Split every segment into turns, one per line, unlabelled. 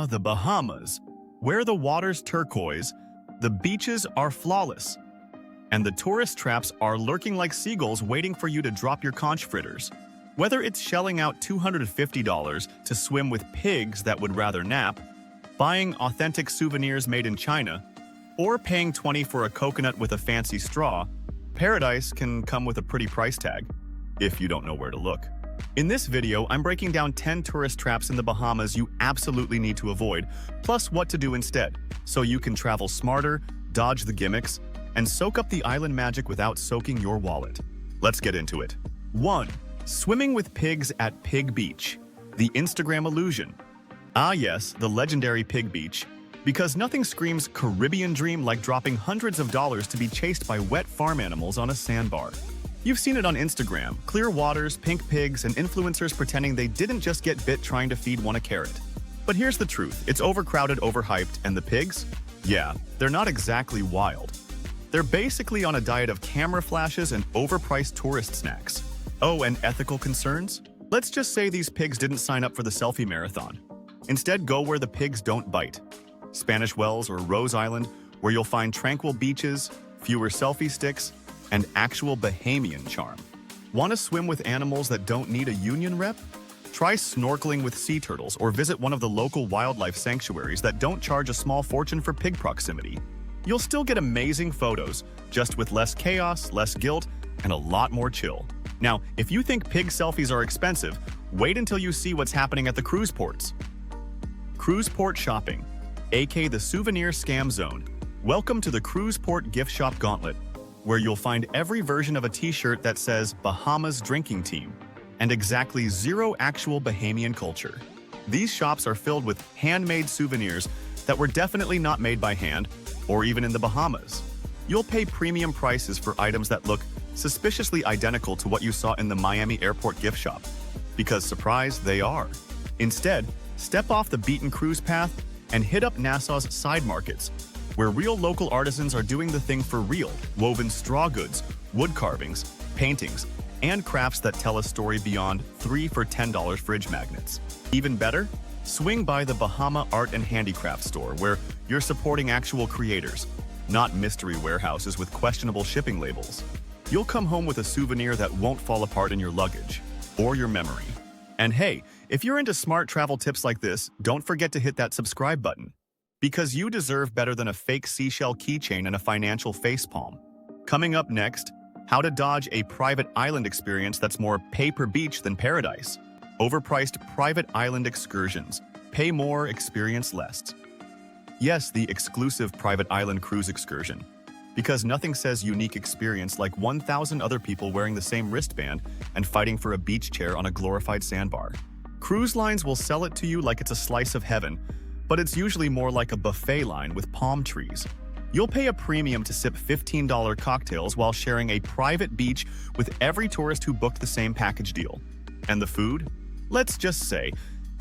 The Bahamas. Where the water's turquoise, the beaches are flawless, and the tourist traps are lurking like seagulls waiting for you to drop your conch fritters. Whether it's shelling out $250 to swim with pigs that would rather nap, buying authentic souvenirs made in China, or paying $20 for a coconut with a fancy straw, paradise can come with a pretty price tag, if you don't know where to look. In this video, I'm breaking down 10 tourist traps in the Bahamas you absolutely need to avoid, plus what to do instead, so you can travel smarter, dodge the gimmicks, and soak up the island magic without soaking your wallet. Let's get into it. 1. Swimming with pigs at Pig Beach. The Instagram illusion. Ah yes, the legendary Pig Beach. Because nothing screams Caribbean dream like dropping hundreds of dollars to be chased by wet farm animals on a sandbar. You've seen it on Instagram, clear waters, pink pigs, and influencers pretending they didn't just get bit trying to feed one a carrot. But here's the truth, it's overcrowded, overhyped, and the pigs? Yeah, they're not exactly wild. They're basically on a diet of camera flashes and overpriced tourist snacks. Oh, and ethical concerns? Let's just say these pigs didn't sign up for the selfie marathon. Instead, go where the pigs don't bite. Spanish Wells or Rose Island, where you'll find tranquil beaches, fewer selfie sticks, and actual Bahamian charm. Want to swim with animals that don't need a union rep? Try snorkeling with sea turtles or visit one of the local wildlife sanctuaries that don't charge a small fortune for pig proximity. You'll still get amazing photos, just with less chaos, less guilt, and a lot more chill. Now, if you think pig selfies are expensive, wait until you see what's happening at the cruise ports. Cruise port shopping, aka the souvenir scam zone. Welcome to the cruise port gift shop gauntlet, where you'll find every version of a t-shirt that says Bahamas Drinking Team, and exactly zero actual Bahamian culture. These shops are filled with handmade souvenirs that were definitely not made by hand, or even in the Bahamas. You'll pay premium prices for items that look suspiciously identical to what you saw in the Miami airport gift shop. Because surprise, they are. Instead, step off the beaten cruise path and hit up Nassau's side markets, where real local artisans are doing the thing for real, woven straw goods, wood carvings, paintings, and crafts that tell a story beyond 3 for $10 fridge magnets. Even better? Swing by the Bahama Art and Handicraft store, where you're supporting actual creators, not mystery warehouses with questionable shipping labels. You'll come home with a souvenir that won't fall apart in your luggage, or your memory. And hey, if you're into smart travel tips like this, don't forget to hit that subscribe button. Because you deserve better than a fake seashell keychain and a financial facepalm. Coming up next, how to dodge a private island experience that's more pay-per-beach than paradise. Overpriced private island excursions. Pay more, experience less. Yes, the exclusive private island cruise excursion. Because nothing says unique experience like 1,000 other people wearing the same wristband and fighting for a beach chair on a glorified sandbar. Cruise lines will sell it to you like it's a slice of heaven, but it's usually more like a buffet line with palm trees. You'll pay a premium to sip $15 cocktails while sharing a private beach with every tourist who booked the same package deal. And the food? Let's just say,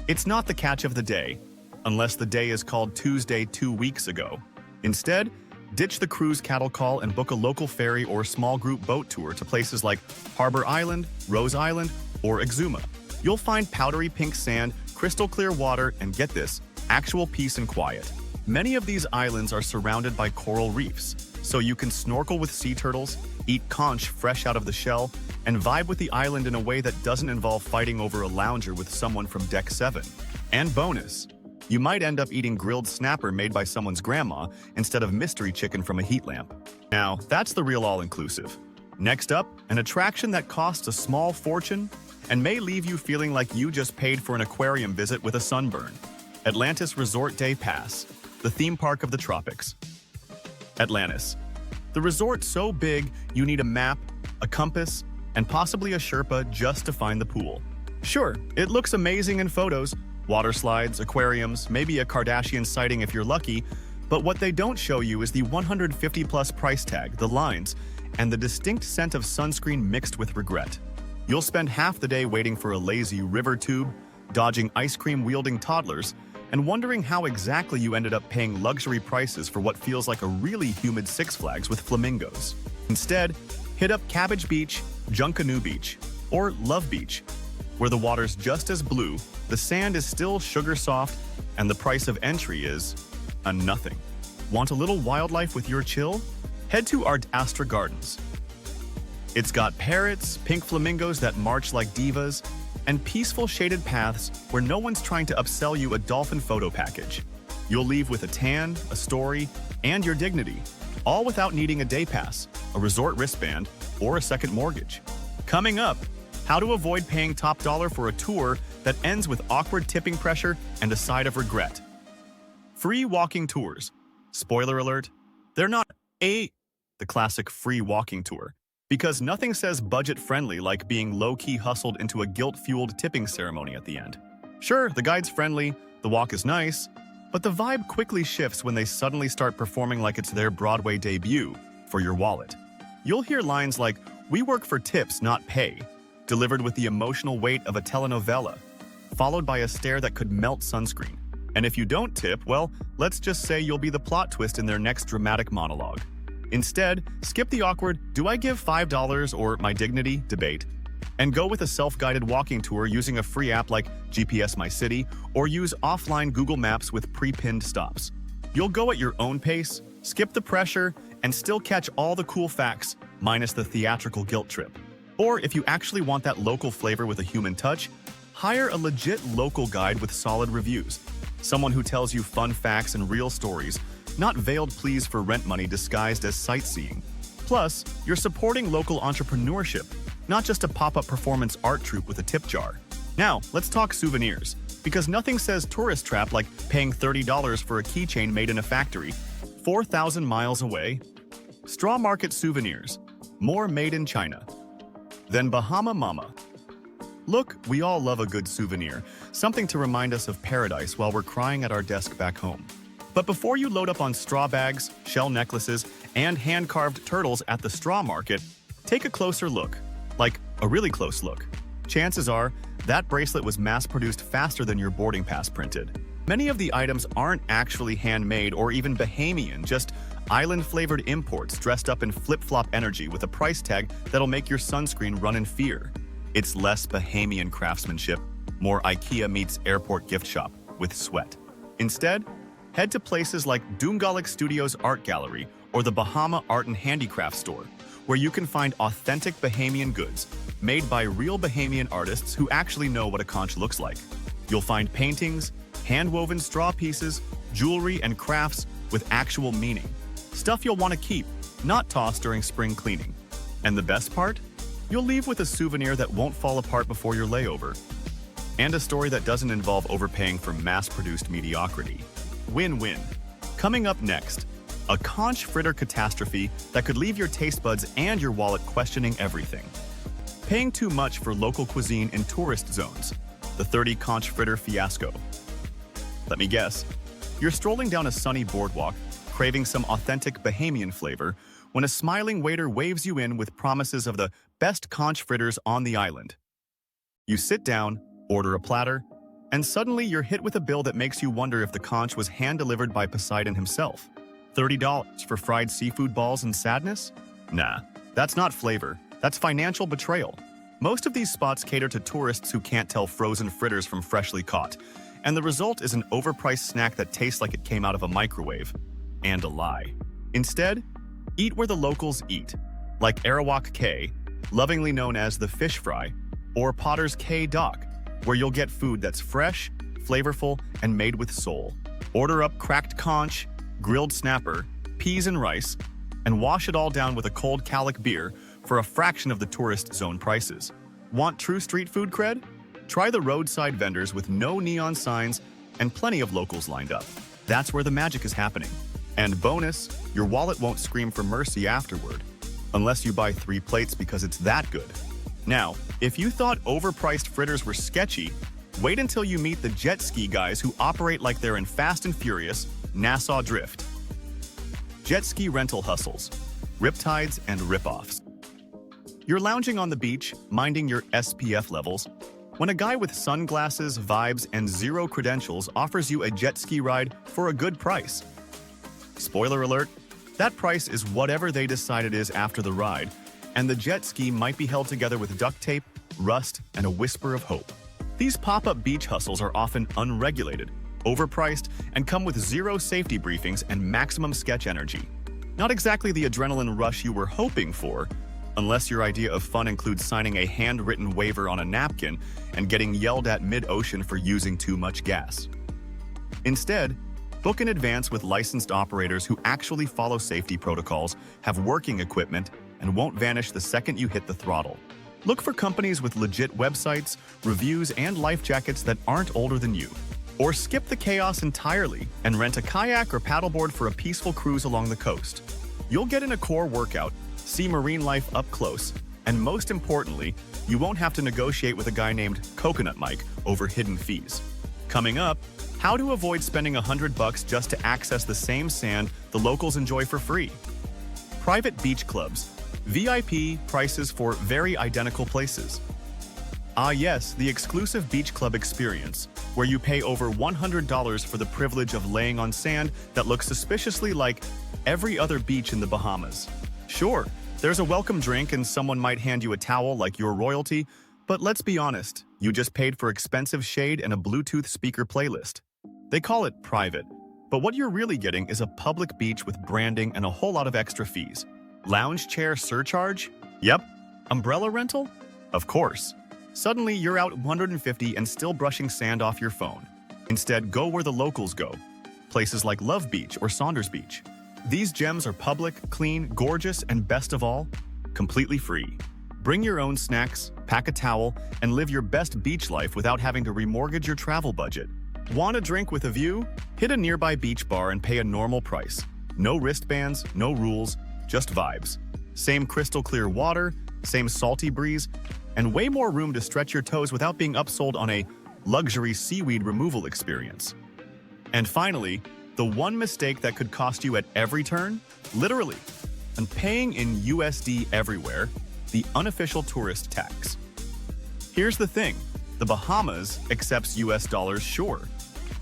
it's not the catch of the day, unless the day is called Tuesday 2 weeks ago. Instead, ditch the cruise cattle call and book a local ferry or small group boat tour to places like Harbor Island, Rose Island, or Exuma. You'll find powdery pink sand, crystal clear water, and get this, actual peace and quiet. Many of these islands are surrounded by coral reefs, so you can snorkel with sea turtles, eat conch fresh out of the shell, and vibe with the island in a way that doesn't involve fighting over a lounger with someone from Deck 7. And bonus, you might end up eating grilled snapper made by someone's grandma instead of mystery chicken from a heat lamp. Now, that's the real all-inclusive. Next up, an attraction that costs a small fortune and may leave you feeling like you just paid for an aquarium visit with a sunburn. Atlantis Resort Day Pass, the theme park of the tropics. Atlantis. The resort so big you need a map, a compass, and possibly a Sherpa just to find the pool. Sure, it looks amazing in photos, water slides, aquariums, maybe a Kardashian sighting if you're lucky, but what they don't show you is the 150+ price tag, the lines, and the distinct scent of sunscreen mixed with regret. You'll spend half the day waiting for a lazy river tube, dodging ice cream-wielding toddlers, and wondering how exactly you ended up paying luxury prices for what feels like a really humid Six Flags with flamingos. Instead, hit up Cabbage Beach, Junkanoo Beach, or Love Beach, where the water's just as blue, the sand is still sugar soft, and the price of entry is a nothing. Want a little wildlife with your chill? Head to our Astra Gardens. It's got parrots, pink flamingos that march like divas, and peaceful shaded paths where no one's trying to upsell you a dolphin photo package. You'll leave with a tan, a story, and your dignity, all without needing a day pass, a resort wristband, or a second mortgage. Coming up, how to avoid paying top dollar for a tour that ends with awkward tipping pressure and a side of regret. Free walking tours. Spoiler alert, they're not the classic free walking tour, because nothing says budget-friendly like being low-key hustled into a guilt-fueled tipping ceremony at the end. Sure, the guide's friendly, the walk is nice, but the vibe quickly shifts when they suddenly start performing like it's their Broadway debut for your wallet. You'll hear lines like, "We work for tips, not pay," delivered with the emotional weight of a telenovela, followed by a stare that could melt sunscreen. And if you don't tip, well, let's just say you'll be the plot twist in their next dramatic monologue. Instead, skip the awkward "do I give $5 or my dignity" debate, and go with a self-guided walking tour using a free app like GPS My City, or use offline Google Maps with pre-pinned stops. You'll go at your own pace, skip the pressure, and still catch all the cool facts, minus the theatrical guilt trip. Or if you actually want that local flavor with a human touch, hire a legit local guide with solid reviews. Someone who tells you fun facts and real stories, not veiled pleas for rent money disguised as sightseeing. Plus, you're supporting local entrepreneurship, not just a pop-up performance art troupe with a tip jar. Now, let's talk souvenirs, because nothing says tourist trap like paying $30 for a keychain made in a factory 4,000 miles away. Straw market souvenirs, more made in China. Then Bahama Mama. Look, we all love a good souvenir, something to remind us of paradise while we're crying at our desk back home. But before you load up on straw bags, shell necklaces, and hand-carved turtles at the straw market, take a closer look. Like, a really close look. Chances are, that bracelet was mass-produced faster than your boarding pass printed. Many of the items aren't actually handmade or even Bahamian, just island-flavored imports dressed up in flip-flop energy with a price tag that'll make your sunscreen run in fear. It's less Bahamian craftsmanship, more IKEA meets airport gift shop with sweat. Instead, head to places like Doongalik Studios Art Gallery or the Bahama Art and Handicraft Store, where you can find authentic Bahamian goods made by real Bahamian artists who actually know what a conch looks like. You'll find paintings, hand-woven straw pieces, jewelry, and crafts with actual meaning. Stuff you'll want to keep, not toss during spring cleaning. And the best part? You'll leave with a souvenir that won't fall apart before your layover. And a story that doesn't involve overpaying for mass-produced mediocrity. Win-win. Coming up next, a conch fritter catastrophe that could leave your taste buds and your wallet questioning everything. Paying too much for local cuisine in tourist zones. The 30 conch fritter fiasco. Let me guess. You're strolling down a sunny boardwalk, craving some authentic Bahamian flavor, when a smiling waiter waves you in with promises of the best conch fritters on the island. You sit down, order a platter, and suddenly you're hit with a bill that makes you wonder if the conch was hand-delivered by Poseidon himself. $30 for fried seafood balls and sadness? Nah, that's not flavor. That's financial betrayal. Most of these spots cater to tourists who can't tell frozen fritters from freshly caught, and the result is an overpriced snack that tastes like it came out of a microwave. And a lie. Instead, eat where the locals eat, like Arawak Cay, lovingly known as the fish fry, or Potter's Cay Dock, where you'll get food that's fresh, flavorful, and made with soul. Order up cracked conch, grilled snapper, peas and rice, and wash it all down with a cold Calic beer for a fraction of the tourist zone prices. Want true street food cred? Try the roadside vendors with no neon signs and plenty of locals lined up. That's where the magic is happening. And bonus, your wallet won't scream for mercy afterward, unless you buy 3 plates because it's that good. Now, if you thought overpriced fritters were sketchy, wait until you meet the jet ski guys who operate like they're in Fast and Furious, Nassau Drift. Jet ski rental hustles, riptides, and ripoffs. You're lounging on the beach, minding your SPF levels, when a guy with sunglasses, vibes, and 0 credentials offers you a jet ski ride for a good price. Spoiler alert, that price is whatever they decide it is after the ride, and the jet ski might be held together with duct tape, rust, and a whisper of hope. These pop-up beach hustles are often unregulated, overpriced, and come with zero safety briefings and maximum sketch energy. Not exactly the adrenaline rush you were hoping for, unless your idea of fun includes signing a handwritten waiver on a napkin and getting yelled at mid-ocean for using too much gas. Instead, book in advance with licensed operators who actually follow safety protocols, have working equipment, and won't vanish the second you hit the throttle. Look for companies with legit websites, reviews, and life jackets that aren't older than you. Or skip the chaos entirely and rent a kayak or paddleboard for a peaceful cruise along the coast. You'll get in a core workout, see marine life up close, and most importantly, you won't have to negotiate with a guy named Coconut Mike over hidden fees. Coming up, how to avoid spending $100 just to access the same sand the locals enjoy for free. Private beach clubs, VIP prices for very identical places. Ah yes, the exclusive beach club experience, where you pay over $100 for the privilege of laying on sand that looks suspiciously like every other beach in the Bahamas. Sure, there's a welcome drink and someone might hand you a towel like your royalty, but let's be honest, you just paid for expensive shade and a Bluetooth speaker playlist. They call it private, but what you're really getting is a public beach with branding and a whole lot of extra fees. Lounge chair surcharge? Yep. Umbrella rental? Of course. Suddenly, you're out $150 and still brushing sand off your phone. Instead, go where the locals go. Places like Love Beach or Saunders Beach. These gems are public, clean, gorgeous, and best of all, completely free. Bring your own snacks, pack a towel, and live your best beach life without having to remortgage your travel budget. Want a drink with a view? Hit a nearby beach bar and pay a normal price. No wristbands, no rules, just vibes. Same crystal clear water, same salty breeze, and way more room to stretch your toes without being upsold on a luxury seaweed removal experience. And finally, the one mistake that could cost you at every turn, literally, and paying in USD everywhere, the unofficial tourist tax. Here's the thing, the Bahamas accepts US dollars, sure,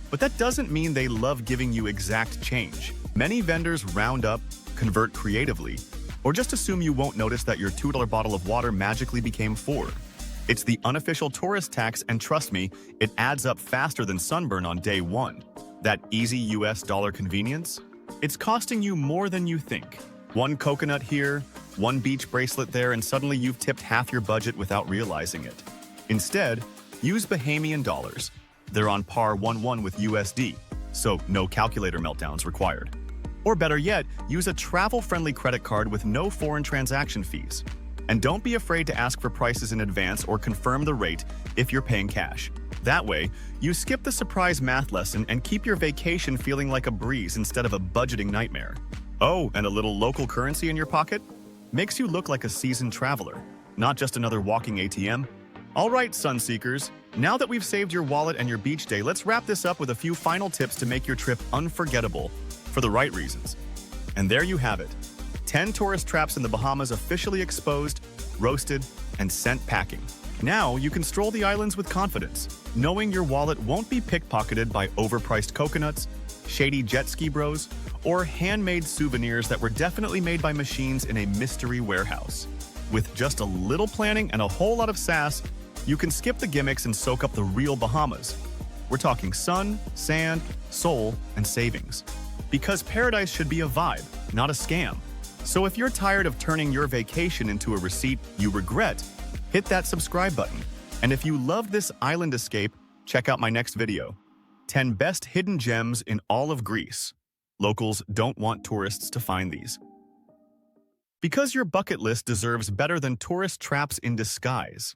but that doesn't mean they love giving you exact change. Many vendors round up, convert creatively, or just assume you won't notice that your $2 bottle of water magically became $4. It's the unofficial tourist tax, and trust me, it adds up faster than sunburn on day one. That easy US dollar convenience? It's costing you more than you think. One coconut here, one beach bracelet there, and suddenly you've tipped half your budget without realizing it. Instead, use Bahamian dollars. They're on par 1-1 with USD, so no calculator meltdowns required. Or better yet, use a travel-friendly credit card with no foreign transaction fees. And don't be afraid to ask for prices in advance or confirm the rate if you're paying cash. That way, you skip the surprise math lesson and keep your vacation feeling like a breeze instead of a budgeting nightmare. Oh, and a little local currency in your pocket? Makes you look like a seasoned traveler, not just another walking ATM. All right, Sunseekers, now that we've saved your wallet and your beach day, let's wrap this up with a few final tips to make your trip unforgettable for the right reasons. And there you have it. 10 tourist traps in the Bahamas officially exposed, roasted, and sent packing. Now you can stroll the islands with confidence, knowing your wallet won't be pickpocketed by overpriced coconuts, shady jet ski bros, or handmade souvenirs that were definitely made by machines in a mystery warehouse. With just a little planning and a whole lot of sass, you can skip the gimmicks and soak up the real Bahamas. We're talking sun, sand, soul, and savings. Because paradise should be a vibe, not a scam. So if you're tired of turning your vacation into a receipt you regret, hit that subscribe button. And if you loved this island escape, check out my next video. 10 best hidden gems in all of Greece. Locals don't want tourists to find these. Because your bucket list deserves better than tourist traps in disguise.